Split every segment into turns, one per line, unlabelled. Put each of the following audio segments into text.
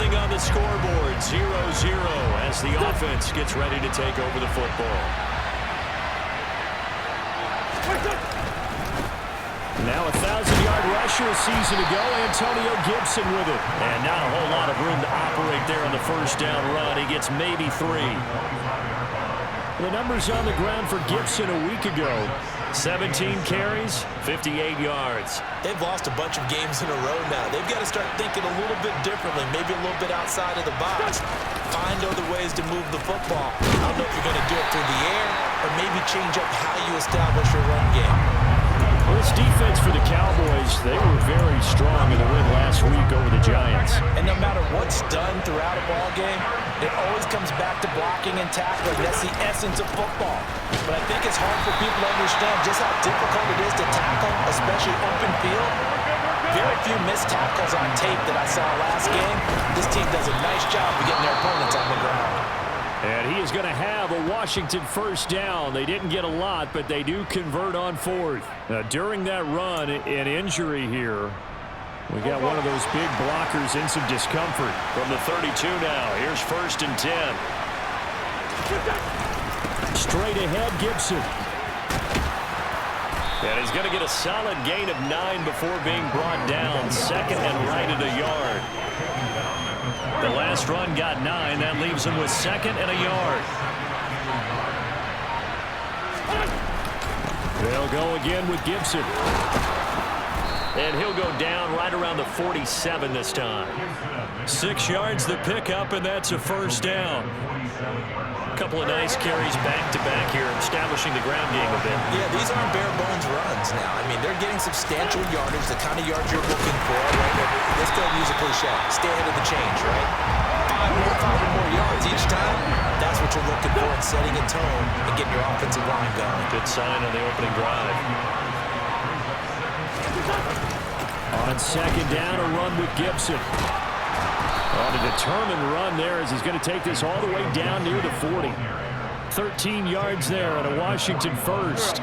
Nothing on the scoreboard. 0-0 as the offense gets ready to take over the football. Now a 1,000-yard rusher a season ago. Antonio Gibson with it. And not a whole lot of room to operate there on the first down run. He gets maybe 3. The numbers on the ground for Gibson a week ago. 17 carries, 58 yards.
They've lost a bunch of games in a row now. They've got to start thinking a little bit differently, maybe a little bit outside of the box. Find other ways to move the football. I don't know if you're going to do it through the air or maybe change up how you establish your run game.
Well, this defense for the Cowboys, they were very strong in the win last week over the Giants.
And no matter what's done throughout a ball game, it always comes back to blocking and tackling. That's the essence of football. But I think it's hard for people to understand just how difficult it is to tackle, especially open field. Very few missed tackles on tape that I saw last game. This team does a nice job of getting their opponents on the ground.
And he is going to have a Washington first down. They didn't get a lot, but they do convert on 4th. During that run, an injury here. We got one of those big blockers in some discomfort. From the 32 now, here's 1st and 10. Straight ahead, Gibson. And he's going to get a solid gain of 9 before being brought down. 2nd and right at a yard. The last run got 9. That leaves him with 2nd and a yard. They'll go again with Gibson. And he'll go down right around the 47 this time. 6 yards the pickup, and that's a first down. A couple of nice carries back-to-back here, establishing the ground game a bit.
Yeah, these aren't bare-bones runs now. I mean, they're getting substantial yardage, the kind of yards you're looking for. Right? Let's go use a cliche. Stay ahead of the change, right? 5 or more yards each time. That's what you're looking for in setting a tone and getting your offensive line going.
Good sign on the opening drive. On 2nd down, a run with Gibson. On a determined run there as he's going to take this all the way down near the 40. 13 yards there and a Washington first.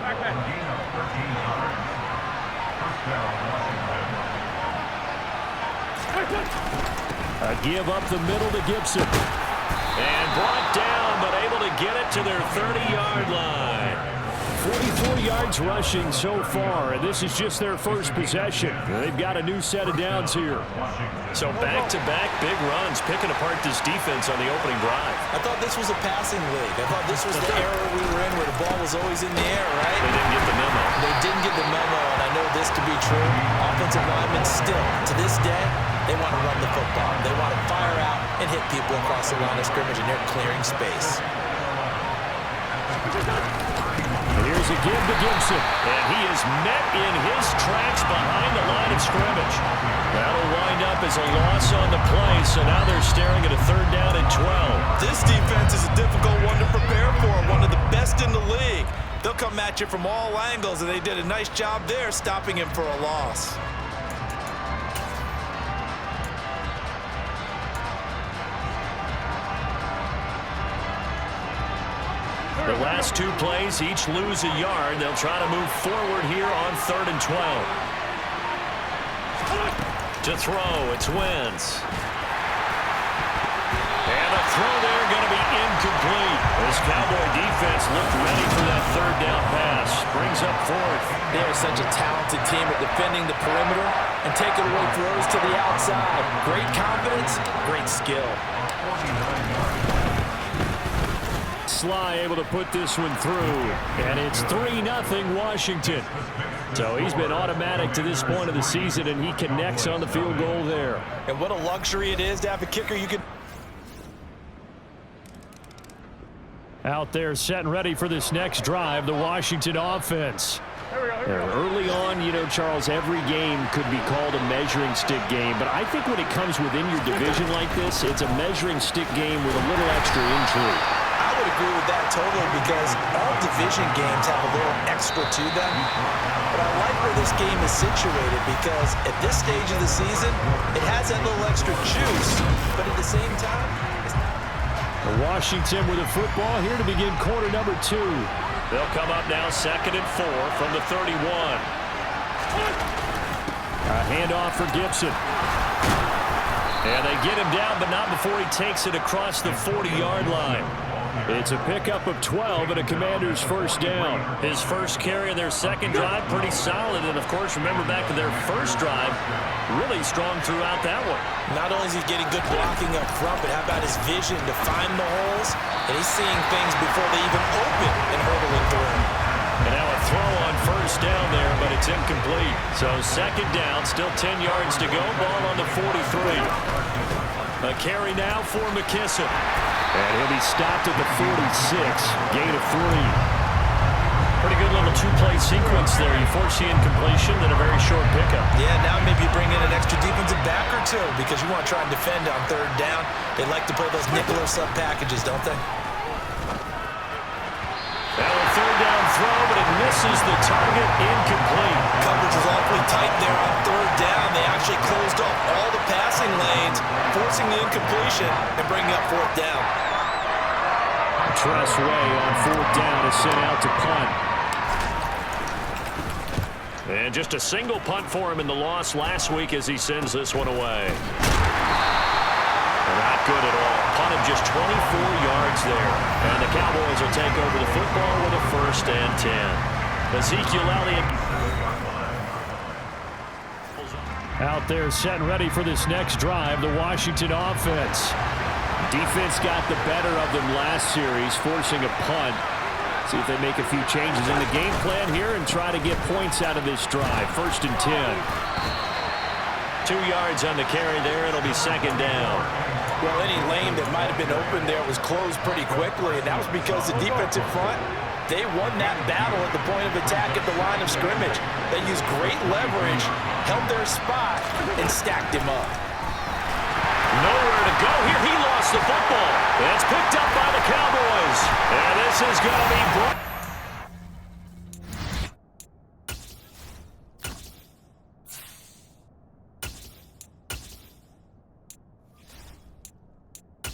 A give up the middle to Gibson. And brought down, but able to get it to their 30-yard line. 44 yards rushing so far, and this is just their first possession. They've got a new set of downs here. So back-to-back big runs, picking apart this defense on the opening drive.
I thought this was a passing league. I thought this was the era we were in where the ball was always in the air, right?
They didn't get the memo.
They didn't get the memo, and I know this to be true. Offensive linemen still, to this day, they want to run the football. They want to fire out and hit people across the line of scrimmage, and they're clearing space.
Here's a give to Gibson, and he is met in his tracks behind the line of scrimmage. That'll wind up as a loss on the play, so now they're staring at a 3rd down and 12.
This defense is a difficult one to prepare for, one of the best in the league. They'll come at you from all angles, and they did a nice job there stopping him for a loss.
The last 2 plays each lose a yard. They'll try to move forward here on 3rd and 12. To throw, it's Wentz. And a throw there going to be incomplete. This Cowboy defense looked ready for that 3rd down pass. Brings up 4th.
They are such a talented team at defending the perimeter and taking away throws to the outside. Great confidence, great skill.
Sly able to put this one through, and it's 3-0 Washington. So he's been automatic to this point of the season, and he connects on the field goal there.
And what a luxury it is to have a kicker you can...
Out there set and ready for this next drive, the Washington offense. Early on, you know, Charles, every game could be called a measuring stick game, but I think when it comes within your division like this, it's a measuring stick game with a little extra intrigue.
I would agree with that totally because all division games have a little extra to them. But I like where this game is situated because at this stage of the season, it has that little extra juice, but at the same time...
Washington with a football here to begin quarter number 2. They'll come up now 2nd and 4 from the 31. A handoff for Gibson. And they get him down, but not before he takes it across the 40-yard line. It's a pickup of 12 and a Commander's first down. His first carry of their second drive, pretty solid. And, of course, remember back to their first drive, really strong throughout that one.
Not only is he getting good blocking up front, but how about his vision to find the holes? And he's seeing things before they even open and hurdling through.
And now a throw on first down there, but it's incomplete. So second down, still 10 yards to go. Ball on the 43. A carry now for McKissick. And he'll be stopped at the 46. Gain of 3. Pretty good little two-play sequence there. You force the incompletion, then a very short pickup.
Yeah, now maybe you bring in an extra defensive back or two because you want to try and defend on third down. They like to play those nickel or sub packages, don't they?
Now a third down throw, but it misses the target. Incomplete.
Coverage was awfully tight there on third down. They actually closed off all the passing lanes, forcing the incompletion and bringing up fourth down.
Tress Way on fourth down is sent out to punt. And just a single punt for him in the loss last week as he sends this one away. Not good at all. Punt of just 24 yards there. And the Cowboys will take over the football with a 1st and 10. Ezekiel Elliott out there set and ready for this next drive. The Washington offense. Defense got the better of them last series, forcing a punt. See if they make a few changes in the game plan here and try to get points out of this drive. 1st and 10. 2 yards on the carry there. It'll be second down.
Well, any lane that might have been open there was closed pretty quickly, and that was because the defensive front, they won that battle at the point of attack at the line of scrimmage. They used great leverage, held their spot, and stacked him up.
Nowhere to go here. He lost the football. It's picked up by the Cowboys. And this is going to be brought.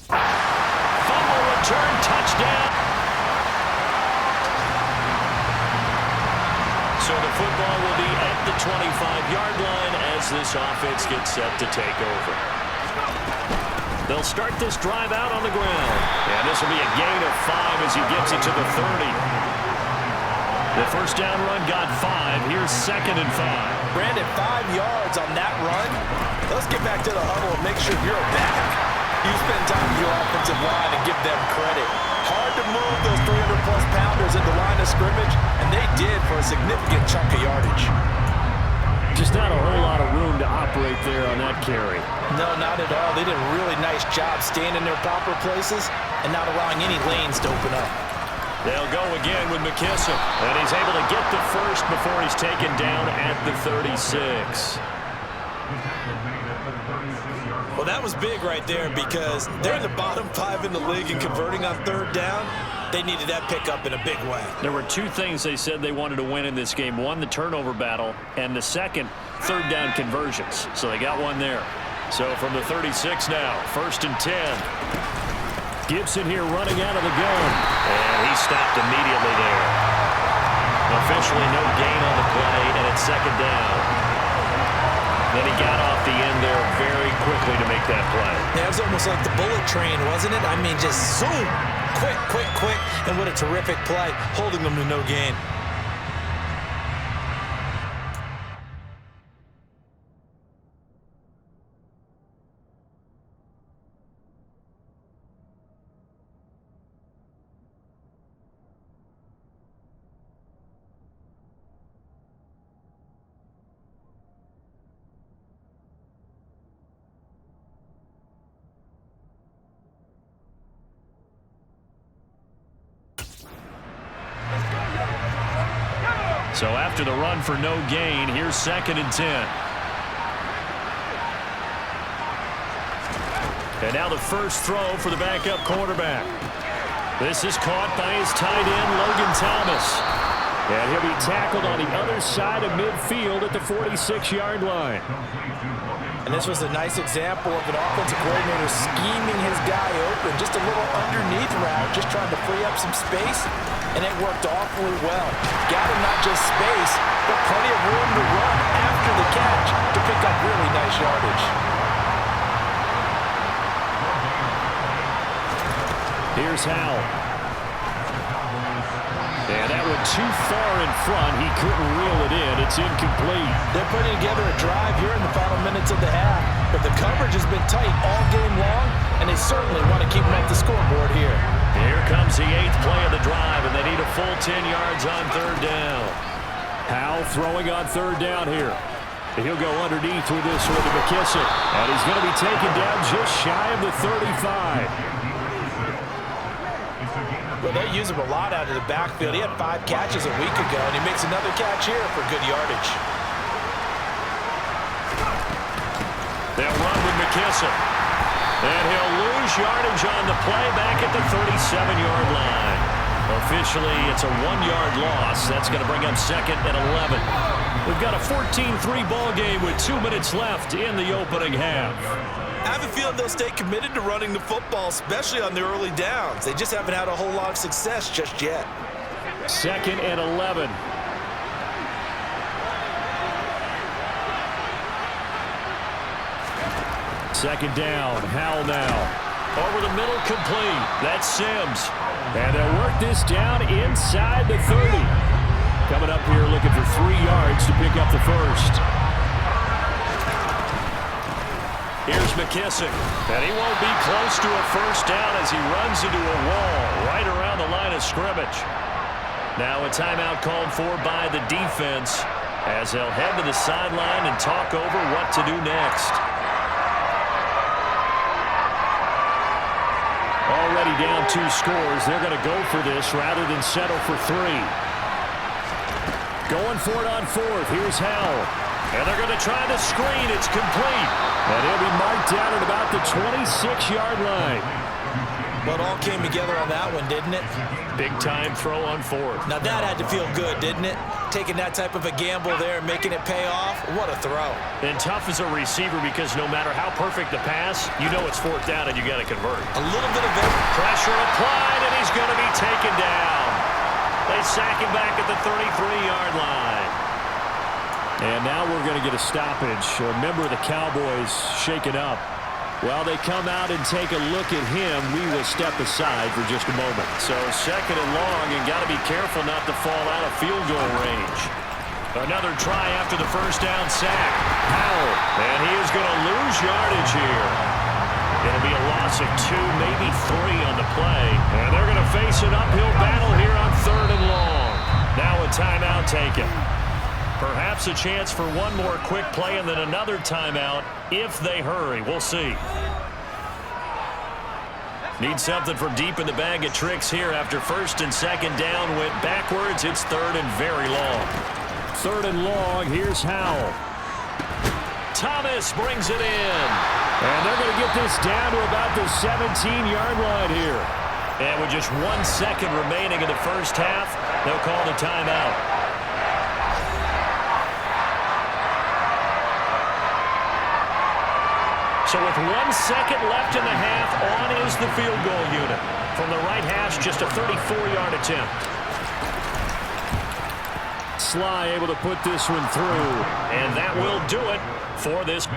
Fumble return, touchdown. So the football will be at the 25-yard line as this offense gets set to take over. They'll start this drive out on the ground. And this will be a gain of 5 as he gets it to the 30. The first down run got 5. Here's 2nd and 5.
Brandon, 5 yards on that run. Let's get back to the huddle and make sure you're back. You spend time with your offensive line and give them credit. Hard to move those 300-plus pounders at the line of scrimmage, and they did for a significant chunk of yardage.
Just not a whole lot of room to operate there on that carry.
No, not at all. They did a really nice job staying in their proper places and not allowing any lanes to open up.
They'll go again with McKissick. And he's able to get the first before he's taken down at the 36.
Well, that was big right there because they're in the bottom 5 in the league and converting on third down. They needed that pickup in a big way.
There were 2 things they said they wanted to win in this game. One, the turnover battle, and the second, third down conversions. So they got one there. So from the 36 now, 1st and 10. Gibson here running out of the gun. And he stopped immediately there. Officially no gain on the play, and it's 2nd down. Then he got off the end there very quickly to make that play.
Yeah, it was almost like the bullet train, wasn't it? I mean, just zoom. Quick, quick, quick. And what a terrific play, holding them to no gain.
So after the run for no gain, here's 2nd and 10. And now the first throw for the backup quarterback. This is caught by his tight end, Logan Thomas. And he'll be tackled on the other side of midfield at the 46-yard line.
And this was a nice example of an offensive coordinator scheming his guy open. Just a little underneath route, just trying to free up some space, and it worked awfully well. Got him not just space, but plenty of room to run after the catch to pick up really nice yardage.
Here's Howell. And that went too far in front. He couldn't reel it in. It's incomplete.
They're putting together a drive here in the final minutes of the half, but the coverage has been tight all game long, and they certainly want to keep them off the scoreboard here.
Here comes the 8th play of the drive, and they need a full 10 yards on 3rd down. Howell throwing on 3rd down here. He'll go underneath with this one to McKissick, and he's going to be taken down just shy of the 35.
Well, they use him a lot out of the backfield. He had 5 catches a week ago, and he makes another catch here for good yardage.
They'll run with McKissick. And he'll lose yardage on the play back at the 37-yard line. Officially, it's a 1-yard loss. That's going to bring up 2nd and 11. We've got a 14-3 ball game with 2 minutes left in the opening half.
I have a feeling they'll stay committed to running the football, especially on the early downs. They just haven't had a whole lot of success just yet.
2nd and 11. Second down, Howell now. Over the middle, complete. That's Sims. And they'll work this down inside the 30. Coming up here looking for 3 yards to pick up the first. Here's McKissick. And he won't be close to a first down as he runs into a wall right around the line of scrimmage. Now a timeout called for by the defense as they'll head to the sideline and talk over what to do next. Already down 2 scores. They're going to go for this rather than settle for 3. Going for it on 4th. Here's Howell. And they're going to try the screen. It's complete. And he'll be marked down at about the 26-yard line.
Well, it all came together on that one, didn't it?
Big-time throw on 4th.
Now that had to feel good, didn't it? Taking that type of a gamble there and making it pay off. What a throw.
And tough as a receiver because no matter how perfect the pass, you know it's 4th down and you got to convert.
A little bit of
pressure applied, and he's going to be taken down. They sack him back at the 33-yard line. And now we're going to get a stoppage. A member of the Cowboys shaken up. While they come out and take a look at him, we will step aside for just a moment. So 2nd and long, and got to be careful not to fall out of field goal range. Another try after the first down sack. Howell, and he is going to lose yardage here. It'll be a loss of 2, maybe 3 on the play. And they're going to face an uphill battle here on 3rd and long. Now a timeout taken. Perhaps a chance for one more quick play and then another timeout if they hurry. We'll see. Need something from deep in the bag of tricks here after 1st and 2nd down. Went backwards. It's 3rd and very long. 3rd and long. Here's Howell. Thomas brings it in. And they're going to get this down to about the 17-yard line here. And with just 1 second remaining in the first half, they'll call the timeout. So with 1 second left in the half, on is the field goal unit. From the right hash, just a 34-yard attempt. Sly able to put this one through, and that will do it for this.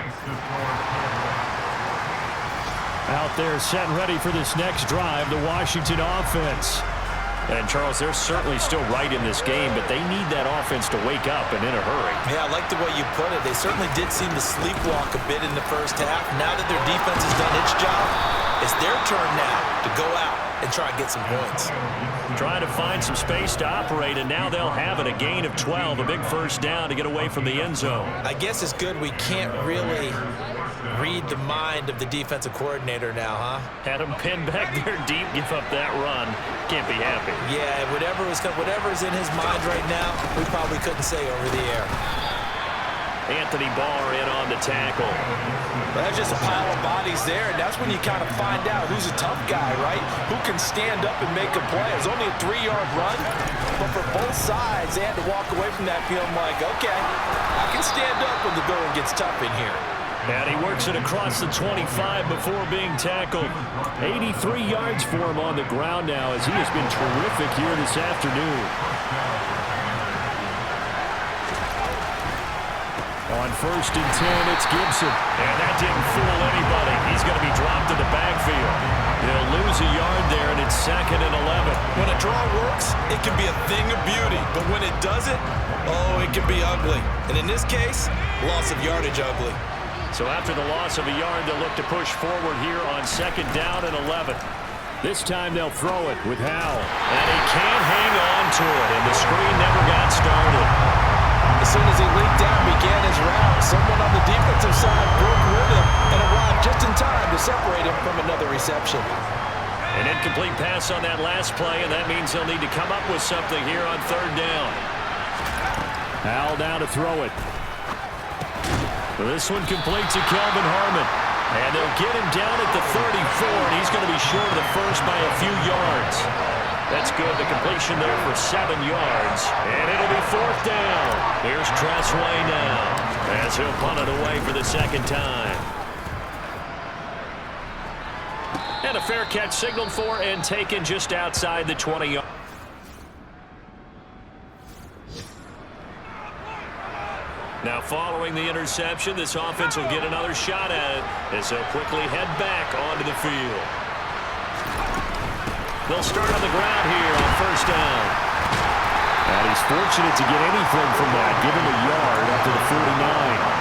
Out there set and ready for this next drive, the Washington offense. And, Charles, they're certainly still right in this game, but they need that offense to wake up and in a hurry.
Yeah, I like the way you put it. They certainly did seem to sleepwalk a bit in the first half. Now that their defense has done its job, it's their turn now to go out and try and get some points.
Trying to find some space to operate, and now they'll have it. A gain of 12, a big first down to get away from the end zone.
I guess it's good we can't really read the mind of the defensive coordinator now, huh?
Had him pinned back there deep, give up that run. Can't be happy.
Yeah, whatever is in his mind right now, we probably couldn't say over the air.
Anthony Barr in on the tackle.
Well, that's just a pile of bodies there, and that's when you kind of find out who's a tough guy, right? Who can stand up and make a play. It's only a 3-yard run, but for both sides, they had to walk away from that feeling like, okay, I can stand up when the going gets tough in here.
And he works it across the 25 before being tackled. 83 yards for him on the ground now as he has been terrific here this afternoon. On 1st and 10, it's Gibson. And that didn't fool anybody. He's going to be dropped in the backfield. They'll lose a yard there, and it's 2nd and 11.
When a draw works, it can be a thing of beauty. But when it doesn't, oh, it can be ugly. And in this case, loss of yardage ugly.
So after the loss of a yard, they'll look to push forward here on 2nd down and 11. This time they'll throw it with Howell. And he can't hang on to it, and the screen never got started.
As soon as he leaked out and began his route, someone on the defensive side broke with him and arrived just in time to separate him from another reception.
An incomplete pass on that last play, and that means they'll need to come up with something here on 3rd down. Howell down to throw it. This one complete to Kelvin Harmon. And they'll get him down at the 34, and he's going to be short of the first by a few yards. That's good. The completion there for 7 yards. And it'll be 4th down. Here's Tressway now as he'll punt it away for the 2nd time. And a fair catch signaled for and taken just outside the 20-yard. Now following the interception, this offense will get another shot at it as they'll quickly head back onto the field. They'll start on the ground here on 1st down. And he's fortunate to get anything from that. Give him a yard up to the 49.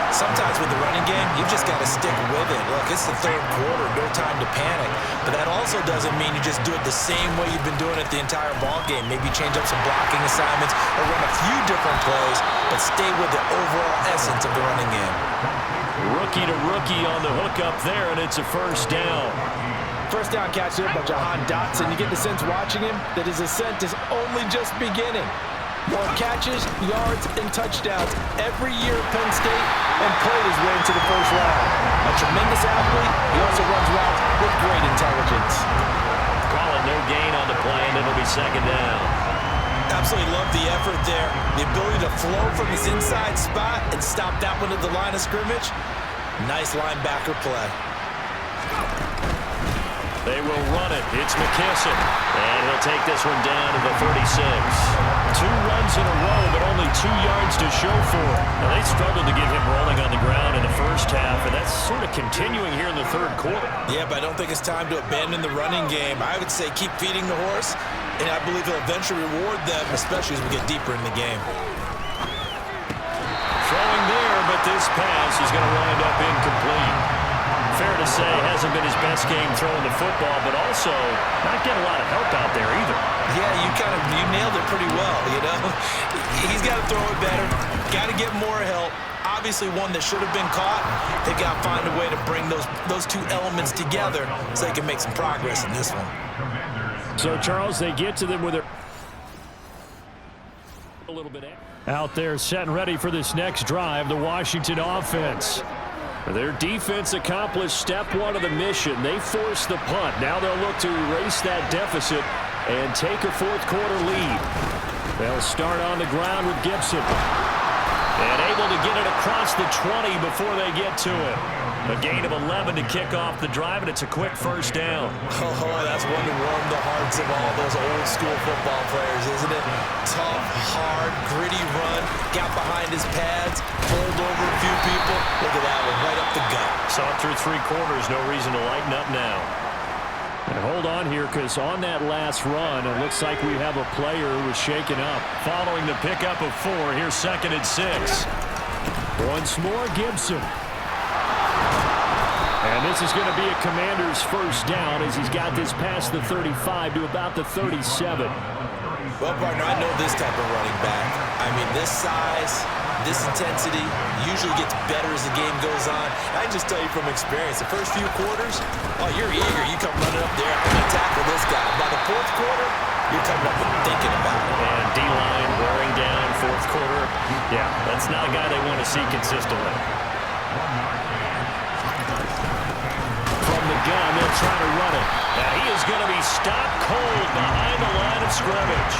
Sometimes with the running game, you've just got to stick with it. Look, it's the 3rd quarter, no time to panic. But that also doesn't mean you just do it the same way you've been doing it the entire ball game. Maybe change up some blocking assignments or run a few different plays, but stay with the overall essence of the running game.
Rookie to rookie on the hook up there, and it's a 1st down.
1st down catch there by Jahan Dotson. You get the sense watching him that his ascent is only just beginning. More catches, yards, and touchdowns every year at Penn State, and played his way into the 1st round. A tremendous athlete, he also runs routes with great intelligence.
Call it no gain on the play, and it'll be 2nd down.
Absolutely love the effort there. The ability to flow from his inside spot and stop that one at the line of scrimmage. Nice linebacker play.
They will run it. It's McKissick. And he'll take this one down to the 36. 2 runs in a row, but only 2 yards to show for it. Now, they struggled to get him rolling on the ground in the 1st half, and that's sort of continuing here in the 3rd quarter.
Yeah, but I don't think it's time to abandon the running game. I would say keep feeding the horse, and I believe he'll eventually reward them, especially as we get deeper in the game.
Throwing there, but this pass is going to wind up incomplete. Fair to say, hasn't been his best game throwing the football, but also not getting a lot of help out there either.
Yeah, you nailed it pretty well, you know. He's got to throw it better, got to get more help. Obviously one that should have been caught. They've got to find a way to bring those 2 elements together so they can make some progress in this one. So,
Charles, they get to them with a little bit out there set and ready for this next drive, the Washington offense. Their defense accomplished step 1 of the mission. They forced the punt. Now they'll look to erase that deficit and take a 4th quarter lead. They'll start on the ground with Gibson. And able to get it across the 20 before they get to it. A gain of 11 to kick off the drive, and it's a quick 1st down.
Oh, that's one to warm the hearts of all those old-school football players, isn't it? Tough, hard, gritty run. Got behind his pads, pulled over a few people. Look at that one, right up the gut.
Saw it through 3 quarters, no reason to lighten up now. And hold on here, because on that last run, it looks like we have a player who was shaken up. Following the pickup of 4, here's 2nd and 6. Once more, Gibson. And this is going to be a Commander's 1st down as he's got this past the 35 to about the 37.
Well, partner, I know this type of running back. I mean, this size, this intensity usually gets better as the game goes on. I can just tell you from experience, the first few quarters, oh, you're eager. You come running up there, I'm going to tackle this guy. By the 4th quarter, you're coming up and thinking about it.
And D-line wearing down 4th quarter. Yeah, that's not a guy they want to see consistently. From the gun, they'll try to run it. Now he is going to be stopped cold behind the line of scrimmage.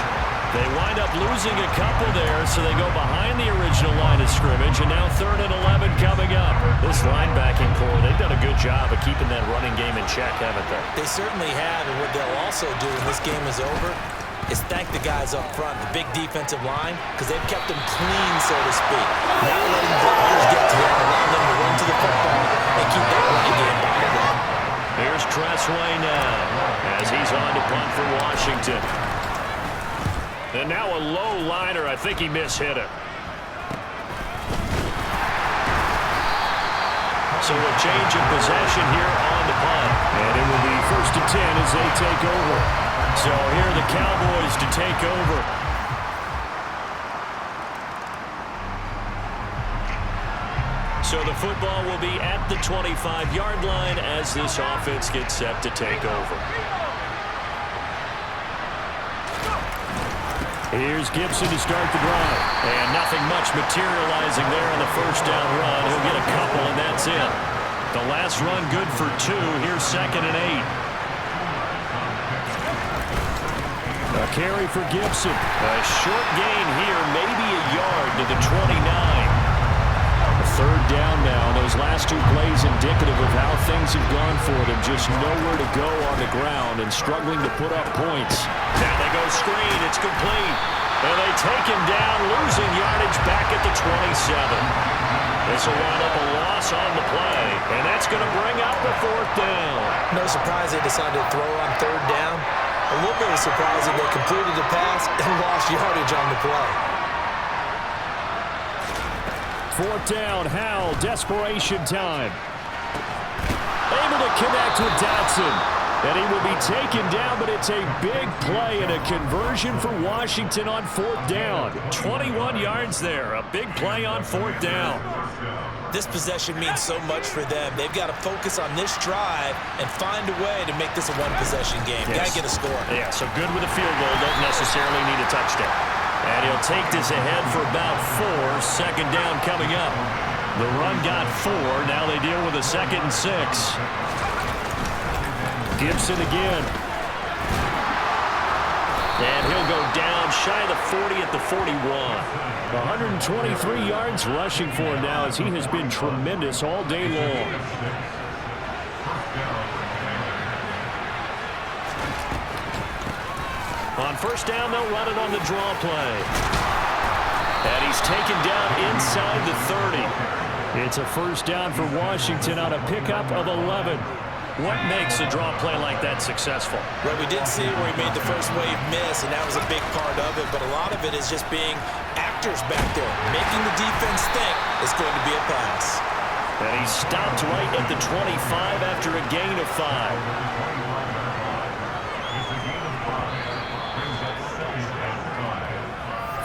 They wind up losing a couple there, so they go behind the original line of scrimmage, and now 3rd and 11 coming up. This linebacking core, they've done a good job of keeping that running game in check, haven't they?
They certainly have, and what they'll also do when this game is over, is thank the guys up front, the big defensive line, because they've kept them clean, so to speak. Not letting blockers get to them, allowing them to run to the football and keep that running game bottled up.
Here's Tressway now as he's on to punt for Washington. And now a low liner. I think he mishit it. So a change of possession here on the punt. And it will be 1st and 10 as they take over. So here are the Cowboys to take over. So the football will be at the 25-yard line as this offense gets set to take over. Here's Gibson to start the drive. And nothing much materializing there on the first down run. He'll get a couple, and that's it. The last run good for 2. Here's 2nd and 8. A carry for Gibson. A short gain here, maybe a yard to the 29. Third down now. Those last 2 plays indicative of how things have gone for them. Just nowhere to go on the ground and struggling to put up points. Now they go screen. It's complete. And they take him down, losing yardage back at the 27. This will wind up a loss on the play. And that's going to bring up the 4th down.
No surprise they decided to throw on 3rd down. A little bit of surprise that they completed the pass and lost yardage on the play.
4th down, Howell, desperation time. Able to connect with Dotson. And he will be taken down, but it's a big play and a conversion for Washington on 4th down. 21 yards there, a big play on 4th down.
This possession means so much for them. They've got to focus on this drive and find a way to make this a one-possession game.
Yes.
Got to get a score.
Yeah, so good with a field goal, don't necessarily need a touchdown. And he'll take this ahead for about 4. 2nd down coming up. The run got 4. Now they deal with a 2nd and 6. Gibson again. And he'll go down shy of the 40 at the 41. 123 yards rushing for him now as he has been tremendous all day long. On 1st down, they'll run it on the draw play. And he's taken down inside the 30. It's a 1st down for Washington on a pickup of 11. What makes a draw play like that successful?
Well, we did see where he made the first wave miss, and that was a big part of it. But a lot of it is just being actors back there, making the defense think it's going to be a pass.
And he stopped right at the 25 after a gain of 5.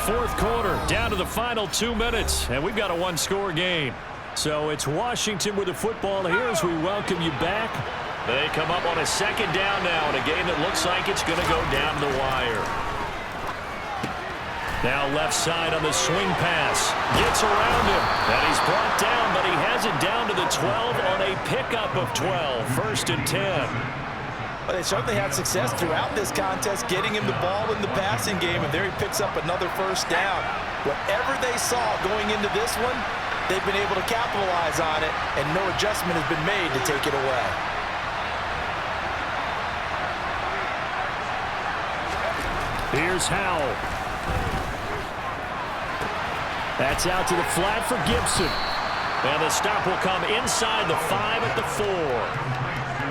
Fourth quarter, down to the final 2 minutes, and we've got a 1-score game. So it's Washington with the football here as we welcome you back. They come up on a 2nd down now in a game that looks like it's going to go down the wire. Now left side on the swing pass. Gets around him, and he's brought down, but he has it down to the 12 on a pickup of 12. 1st and 10.
Well, they certainly had success throughout this contest, getting him the ball in the passing game, and there he picks up another 1st down. Whatever they saw going into this one, they've been able to capitalize on it, and no adjustment has been made to take it away.
Here's Howell. That's out to the flat for Gibson. And the stop will come inside the 5 at the 4.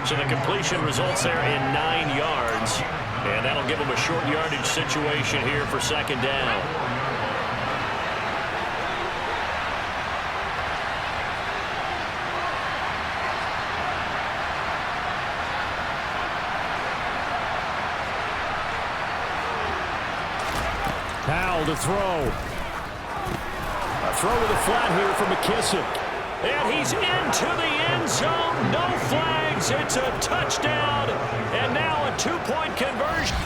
So the completion results there in 9 yards. And that'll give them a short yardage situation here for 2nd down. Howell to throw. A throw with a flat here for McKissick. And he's into the end zone. No flags. It's a touchdown. And now a 2-point conversion.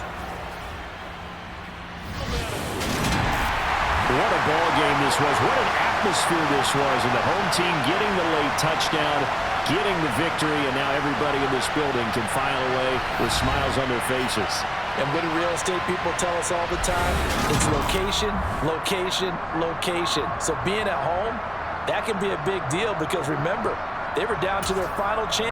What a ball game this was. What an atmosphere this was. And the home team getting the late touchdown, getting the victory, and now everybody in this building can file away with smiles on their faces.
And what do real estate people tell us all the time? It's location, location, location. So being at home, that can be a big deal because, remember, they were down to their final chance.